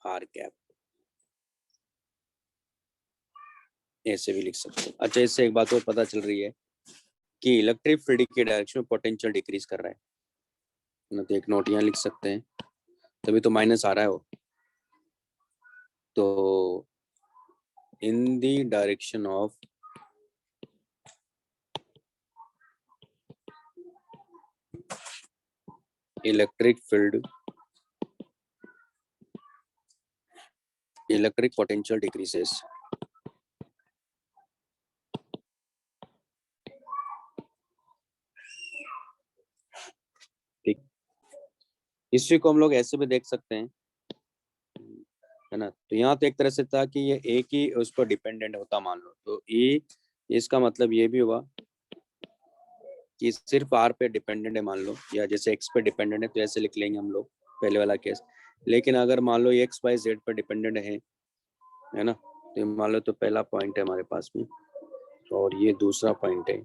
R cap, ऐसे भी लिख सकते हो। अच्छा, इससे एक बात और पता चल रही है कि इलेक्ट्रिक फील्ड की डायरेक्शन में पोटेंशियल डिक्रीज कर रहा है ना, तो एक नोट यहाँ लिख सकते हैं, तभी तो माइनस आ रहा है वो। तो in the direction of electric field electric potential decreases. ठीक, इसी को हम लोग ऐसे भी देख सकते हैं, है ना। तो यहाँ तो एक तरह से था कि ये एक ही उस पर डिपेंडेंट होता मान लो, तो ई, इसका मतलब ये भी हुआ कि सिर्फ आर पे डिपेंडेंट है मान लो, या जैसे एक्स पे डिपेंडेंट है तो ऐसे लिख लेंगे हम लोग पहले वाला केस। लेकिन अगर मान लो एक्स वाई जेड पे डिपेंडेंट है ना, तो मान लो तो पहला पॉइंट है हमारे पास में, और ये दूसरा पॉइंट है।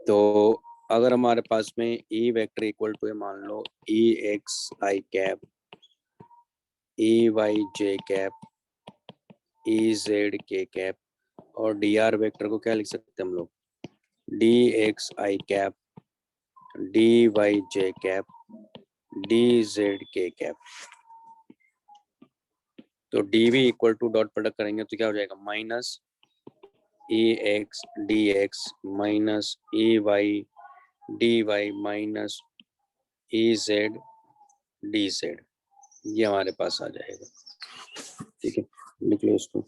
तो अगर हमारे पास में ई वेक्टर इक्वल टू है मान लो ई एक्स आई कैप, ई वाई जे कैप, ई जेड के कैप, और डी आर वेक्टर को क्या लिख सकते हैं हम लोग, डी एक्स आई कैप, डी वाई जे कैप, डी जेड के कैप। तो D V equal to dot product करेंगे तो क्या हो जाएगा, minus E X D X minus E Y D Y minus E Z D Z, ये हमारे पास आ जाएगा। ठीक है, लिख लो इसको।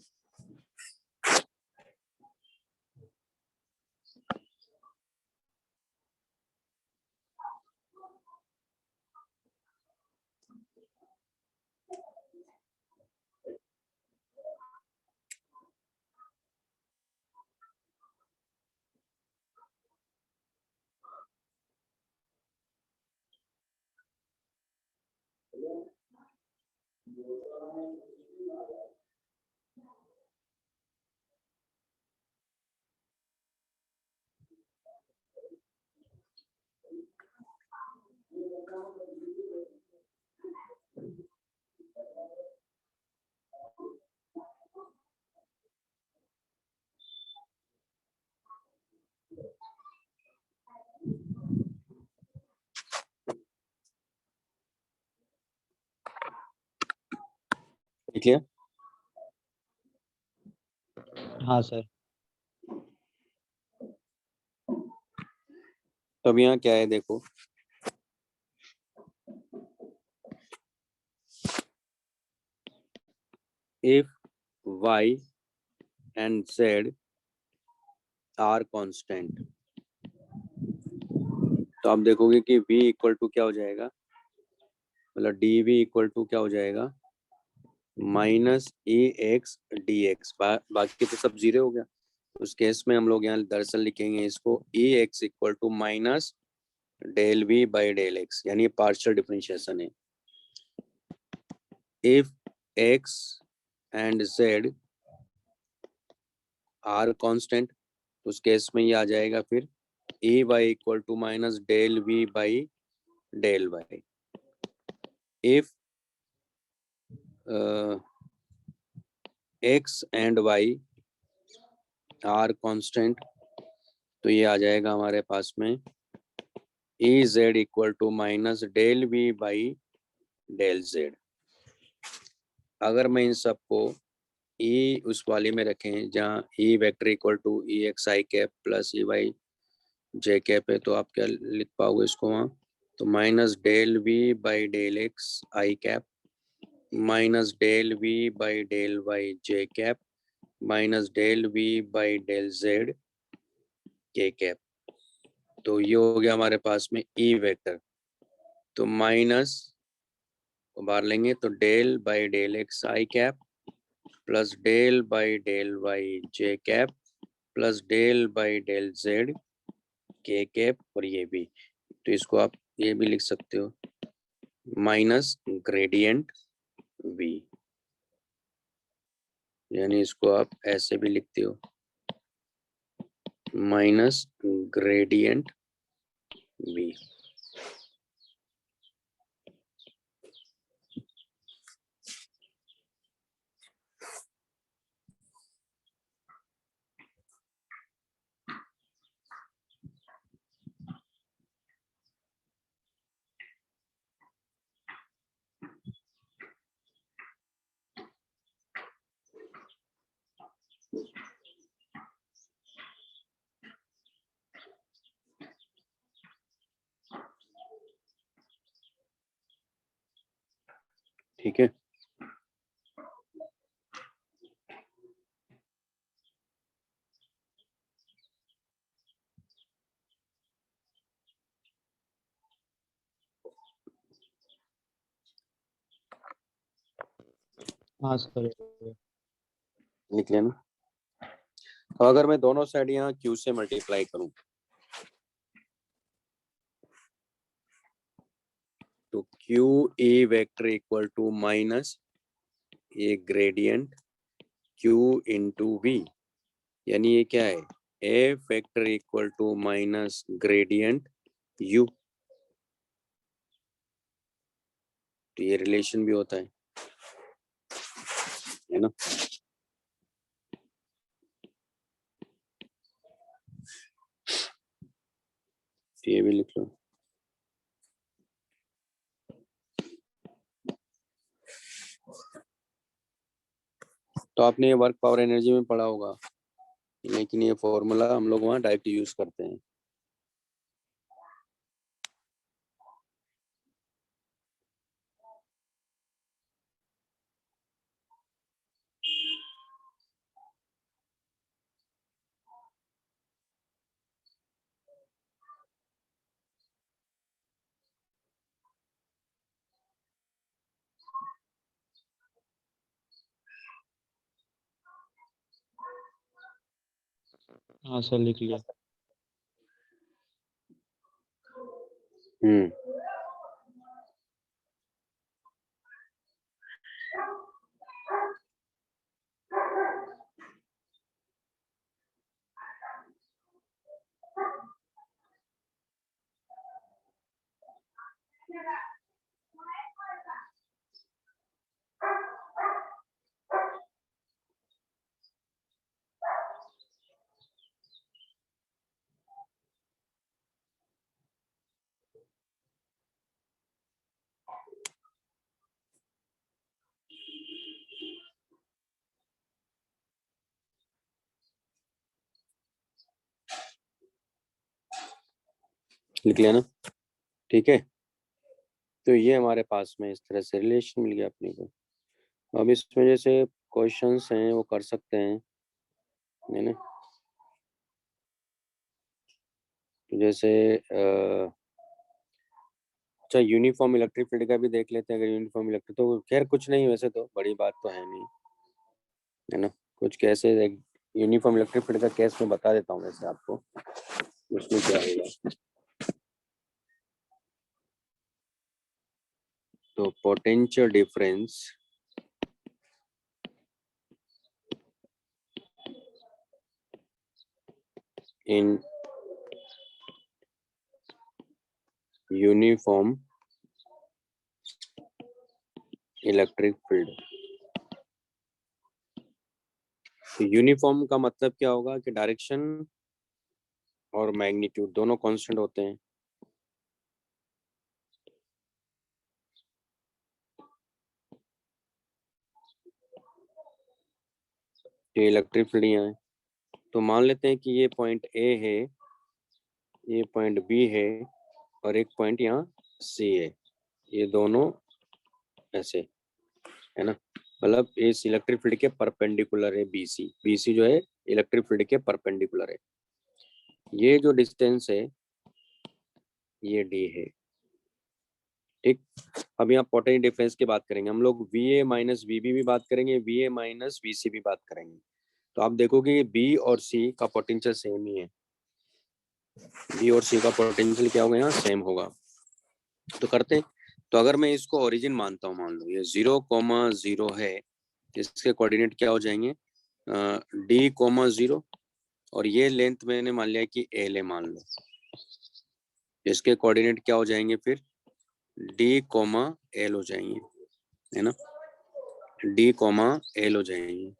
ठीक है, हाँ सर। तो अब यहाँ क्या है देखो, if y and z are constant, तो आप देखोगे कि v इक्वल टू क्या हो जाएगा, मतलब डी वी इक्वल टू क्या हो जाएगा, माइनस ए एक्स डी एक्स, बाकी तो सब जीरो हो गया। उस केस में हम लोग यहाँ दरअसल लिखेंगे इसको A X equal to minus del V by del X, यानी पार्शियल डिफरेंशिएशन है। If X and Z are constant, उस केस में ये आ जाएगा फिर A Y equal to minus del V by del Y. If X and Y are constant, तो ये आ जाएगा हमारे पास में E Z equal to minus del V by del Z. अगर मैं इन सबको ई उस वाले में रखें जहाँ E vector equal to E x I cap plus E Y J cap है, तो आप क्या लिख पाओगे इसको वहाँ, तो minus del V by del x I cap minus del V by del y J cap minus del V by del z के कैप। तो ये हो गया हमारे पास में ई वेक्टर, तो माइनस को बाहर लेंगे तो del by del x I cap plus del by del y J cap plus del by del z के कैप, और ये भी, तो इसको आप ये भी लिख सकते हो माइनस ग्रेडियंट वी, यानी इसको आप ऐसे भी लिखते हो माइनस ग्रेडियंट वी। ठीक है, हाँ सर। लिख लेना। तो अगर मैं दोनों साइड यहाँ क्यू से मल्टीप्लाई करूं तो Q A vector equal to minus A gradient Q into V, यानी ये क्या है, A vector equal to minus gradient U, तो ये रिलेशन भी होता है ना। तो ये भी लिख लो। तो आपने ये वर्क पावर एनर्जी में पढ़ा होगा, लेकिन ये फॉर्मूला हम लोग वहाँ डायरेक्ट यूज करते हैं। हाँ सर, लिख लिया। हम्म, लिख लेना। ठीक है, तो ये हमारे पास में इस तरह से रिलेशन मिल गया अपने को। अब इसमें जैसे क्वेश्चंस हैं वो कर सकते हैं, है ना। तो जैसे अच्छा यूनिफॉर्म इलेक्ट्रिक फील्ड का भी देख लेते हैं। अगर यूनिफॉर्म इलेक्ट्रिक, तो खैर कुछ नहीं, वैसे तो बड़ी बात तो है नहीं, है ना। कुछ कैसे यूनिफॉर्म इलेक्ट्रिक फील्ड का केस में बता देता हूँ वैसे आपको, उसमें क्या होगा। तो potential difference in uniform electric field, तो यूनिफॉर्म का मतलब क्या होगा कि डायरेक्शन और मैग्नीट्यूड दोनों कांस्टेंट होते हैं। ये इलेक्ट्रिक फील्ड यहाँ है, तो मान लेते हैं कि ये पॉइंट ए है, ये पॉइंट बी है, और एक पॉइंट यहाँ सी है। ये दोनों ऐसे, है ना, मतलब इस इलेक्ट्रिक फील्ड के परपेंडिकुलर है बीसी। बीसी जो है इलेक्ट्रिक फील्ड के परपेंडिकुलर है। ये जो डिस्टेंस है ये डी है, ठीक। अब यहाँ पोटेंशियल डिफरेंस की बात करेंगे हम लोग, VA माइनस VB भी बात करेंगे, VA माइनस VC भी बात करेंगे। तो आप देखोगे B और C का पोटेंशियल सेम ही है, B और C का पोटेंशियल क्या होगा यहाँ, सेम होगा। तो करते हैं, तो अगर मैं इसको ओरिजिन मानता हूँ, मान लो ये 0,0 है, इसके कोऑर्डिनेट क्या हो जाएंगे, D,0, और ये लेंथ मैंने मान लिया कि L है, मान लो इसके कोऑर्डिनेट क्या हो जाएंगे फिर, D,L हो जाएंगे, है ना, D,L हो जाएंगे।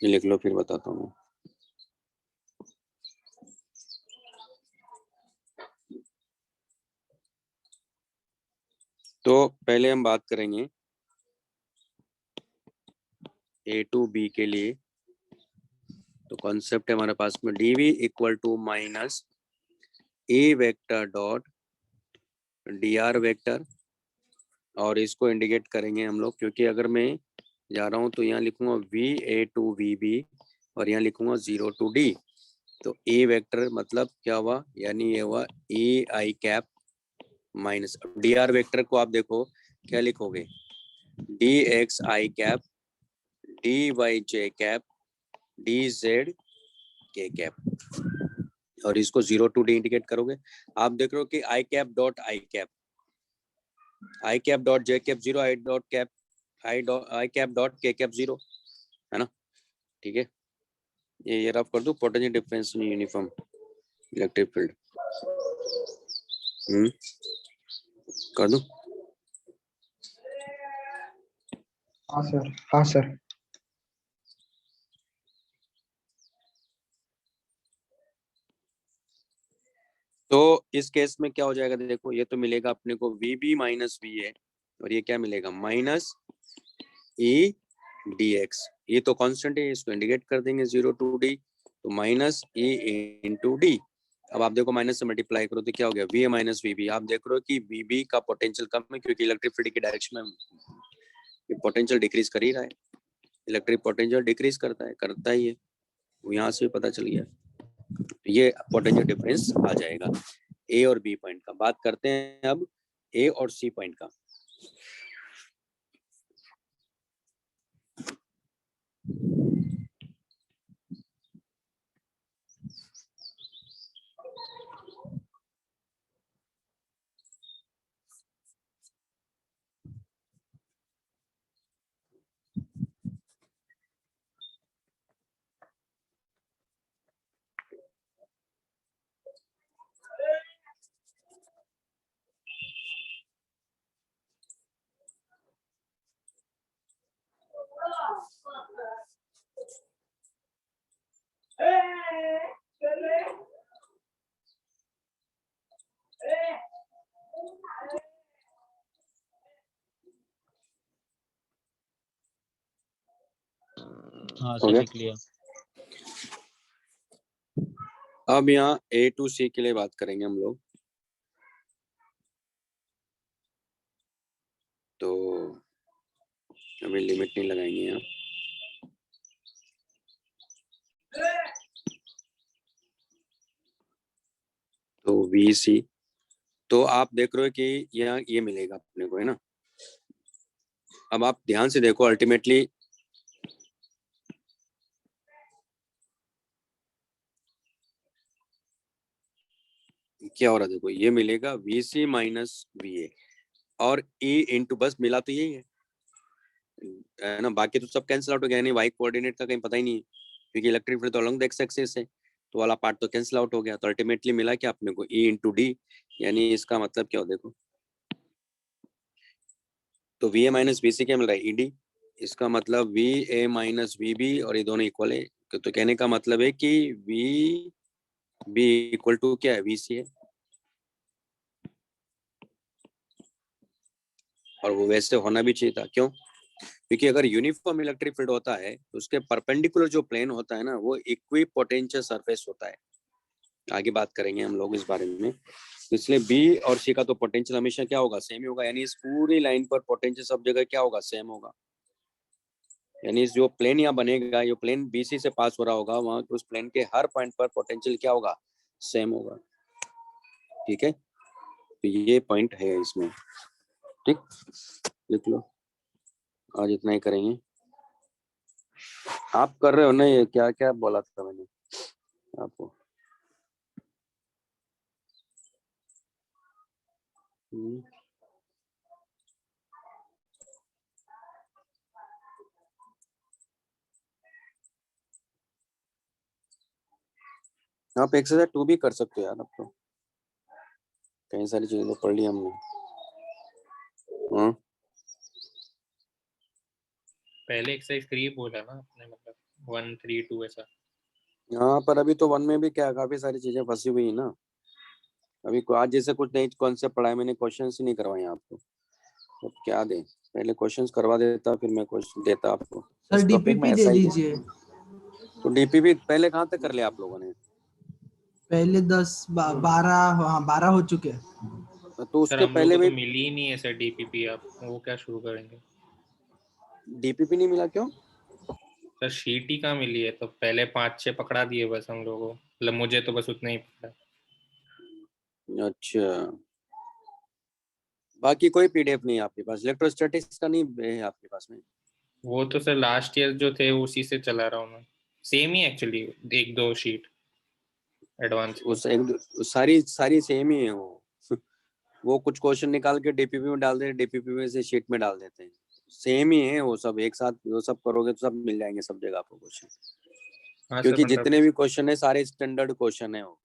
ये लिख लो, फिर बताता हूँ। तो पहले हम बात करेंगे A to B के लिए। तो कॉन्सेप्ट है हमारे पास में dV equal to minus A vector dot dr vector, और इसको इंडिकेट करेंगे हम लोग, क्योंकि अगर मैं जा रहा हूँ तो यहाँ लिखूंगा VA to VB और यहाँ लिखूंगा 0 to D। तो A वेक्टर मतलब क्या हुआ, यानी ये हुआ AI cap minus dr vector को आप देखो क्या लिखोगे, DXI cap DYJ cap DZ K cap, और इसको 0 to D इंडिकेट करोगे। आप देख रहे हो कि I cap dot I cap, I cap dot J cap 0, I cap dot K cap 0, है ना, ठीक है। ये रफ कर दूं, potential difference in uniform electric field, कर दूं। हाँ सर, हाँ सर। तो इस केस में क्या हो जाएगा, देखो ये तो मिलेगा अपने को VB माइनस VA, और ये क्या मिलेगा, माइनस E dx, ये तो कांस्टेंट है, इसको इंडिकेट कर देंगे 0 to D, तो माइनस E इंटू डी। अब आप देखो माइनस से मल्टीप्लाई करो तो क्या हो गया, VA माइनस VB। आप देख रहे हो कि VB का पोटेंशियल कम है, क्योंकि इलेक्ट्रिक फील्ड की डायरेक्शन में पोटेंशियल डिक्रीज कर ही रहा है, इलेक्ट्रिक पोटेंशियल डिक्रीज करता ही है, वो यहाँ से पता चल गया। ये पोटेंशियल डिफरेंस आ जाएगा A और B पॉइंट का। बात करते हैं अब A और C पॉइंट का। हाँ हो सर, गया। लिख लिया। अब यहाँ A to C के लिए बात करेंगे हम लोग। तो हमें लिमिट नहीं लगाएंगे यहाँ। तो VC, तो आप देख रहे हो कि यहाँ ये मिलेगा अपने को, है ना। अब आप ध्यान से देखो, अल्टीमेटली क्या हो रहा है, देखो ये मिलेगा VC माइनस VA, और E इंटू, बस मिला तो यही है ना, बाकी तो सब कैंसिल आउट हो गया, यानी वाई कोऑर्डिनेट का कहीं पता ही नहीं है, क्योंकि इलेक्ट्रिक फील्ड तो अलग एक्स एक्सिस है, तो वाला पार्ट तो कैंसिल आउट हो गया। तो अल्टीमेटली मिला क्या अपने को, E इंटू डी, यानी इसका मतलब क्या हो, देखो तो VA माइनस VC क्या मिल रहा है, ED, इसका मतलब VA माइनस VB, और ये दोनों इक्वल है। तो कहने का मतलब है कि VB इक्वल टू क्या है, VC है, और वो वैसे होना भी चाहिए था। क्यों, क्योंकि अगर यूनिफॉर्म इलेक्ट्रिक फील्ड होता है तो उसके परपेंडिकुलर जो प्लेन होता है ना, वो इक्वी पोटेंशियल सरफेस होता है। आगे बात करेंगे हम लोग इस बारे में। इसलिए बी और सी का तो पोटेंशियल हमेशा क्या होगा, सेम ही होगा, यानी इस पूरी लाइन पर पोटेंशियल सब जगह क्या होगा, सेम होगा। यानी जो प्लेन यहाँ बनेगा, जो प्लेन बीसी से पास हो रहा होगा, वहां उस प्लेन के हर पॉइंट पर पोटेंशियल क्या होगा, सेम होगा। ठीक है, तो ये पॉइंट है इसमें। ठीक, लिख लो, आज इतना ही करेंगे। आप कर रहे हो ना, ये क्या क्या बोला था मैंने आपको? आप एक्सरसाइज 2 भी कर सकते हो यार, अब तो कई सारी चीजें तो पढ़ ली हमने। हाँ, पहले एक्सरसाइज 3 बोला ना आपने, मतलब 1 3 2 ऐसा। यहाँ पर अभी तो 1 में भी क्या काफी सारी चीजें फंसी हुई है ना। अभी आज जैसे कुछ नई कॉन्सेप्ट पढ़ाए मैंने, क्वेश्चंस ही नहीं करवाए आपको। अब क्या दें, पहले क्वेश्चंस करवा देता, फिर मैं क्वेश्चन देता आपको। सर इस टॉपिक में डीपीपी ऐसा दे ही है। दीजिए। तो डीपीपी पहले कहाँ तक कर लिया आप लोगों ने? पहले 12, हाँ 12 हो चुके हैं। तो सर उसके हम लोग पहले को भी तो मिली ही नहीं है सर डीपीपी, आप वो क्या शुरू करेंगे? डीपीपी नहीं मिला क्यों? सर शीट ही कहाँ मिली है, तो पहले 5 6 पकड़ा दिए बस हम लोगों को, मतलब मुझे तो बस उतना ही पता। अच्छा, बाकी कोई पीडीएफ नहीं है आपके पास? इलेक्ट्रोस्टैटिक्स का नहीं है आपके पास में? वो तो सर लास्ट ईयर जो थे उसी से चला रहा हूँ मैं, सेम ही एक्चुअली, 1 2 शीट एडवांस की। उस एक सारी सारी सेम ही है वो। वो कुछ क्वेश्चन निकाल के डीपीपी में डाल देते, डीपीपी में से शीट में डाल देते हैं। सेम ही है वो सब, एक साथ वो सब करोगे तो सब मिल जाएंगे सब जगह आपको क्वेश्चन। हाँ सर, क्योंकि मतलब जितने भी क्वेश्चन है सारे स्टैंडर्ड क्वेश्चन है वो।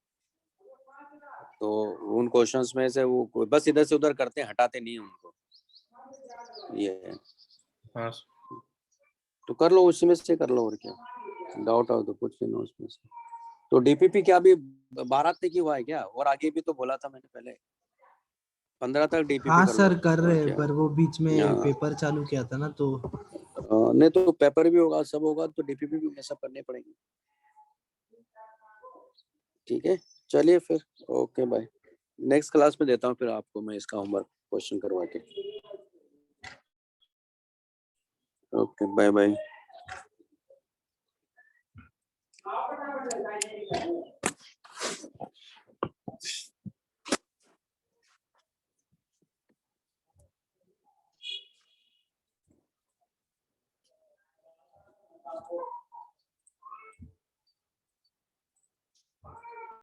तो उन क्वेश्चंस में से वो बस इधर से उधर करते हैं, हटाते नहीं हैं उनको, ये है। हाँ तो कर लो उसमें से, कर लो, और क्या डाउट हो तो पूछ लेना उसमें से। तो डीपीपी क्या अभी 12 तक ही हुआ है क्या? और आगे भी तो बोला था मैंने पहले, 15 तक डीपीपी हाँ कर लो, सर कर और रहे हैं, क्या। पर वो बीच में हाँ, पेपर चालू किया था ना तो। नहीं तो पेपर भी होगा, सब होगा, तो डीपीपी भी सब करने पड़ेंगे। ठीक है, चलिए फिर, ओके बाय। नेक्स्ट क्लास में देता हूँ फिर आपको मैं इसका होमवर्क क्वेश्चन करवा के। Okay, bye bye.